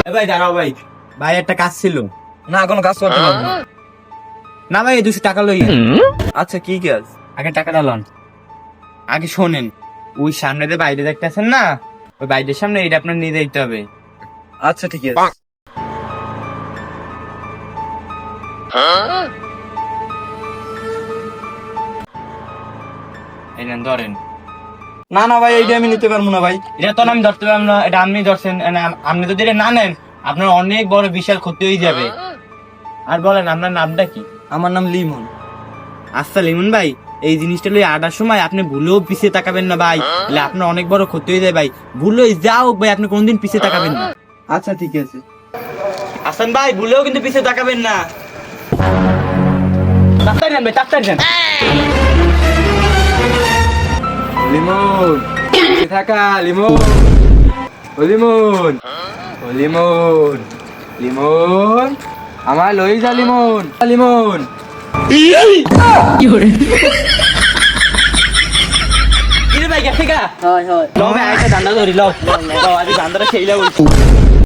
ভাই দাঁড়াও ভাই, ভাই একটা কাজ ছিল। না কোনো কাজ করতে পারবো না। না ভাই 200 টাকা লই। আচ্ছা কি কাজ? আগে টাকাটা লন, আগে শোনেন। ওই সামনে যে বাইরে দেখতেছেন না, ওই বাইরের সামনে এটা আপনার নিয়ে যেতে হবে। আচ্ছা ঠিক আছে। এই নেন ধরেন। না না ভাই এইটা আমি নিতে পারবো না ভাই। এটা তো আমি ধরতে পারলাম না, এটা আপনি ধরছেন। আপনি যদি এটা না নেন আপনার অনেক বড় বিশাল ক্ষতি হয়ে যাবে। আর বলেন আপনার নামটা কি? আমার নাম লিমন। আচ্ছা লিমন ভাই, এই জিনিসটা লই আটার সময় আপনি ভুলেও পিছিয়ে তাকাবেন না ভাই, তাহলে আপনার অনেক বড় ক্ষতি হয়ে যায় ভাই। ভুলেও যাও ভাই, আপনি কোনদিন পিছিয়ে তাকাবেন না। আচ্ছা ঠিক আছে। হাসান ভাই ভুলেও কিন্তু পিছিয়ে তাকাবেন না। তাড়াতাড়ি নেন ভাই, তাড়াতাড়ি নেন। লিমন থাকা লিমন, ও লিমন, ও লিমন, লিমন আমার লই যা লিমন, লিমন। কিরে ভাই গেছে গা? হয় হয় লো ভাই আইটা ধান্দা ধরি, লো লো আজ ধান্দাটা সেইলা বলছি।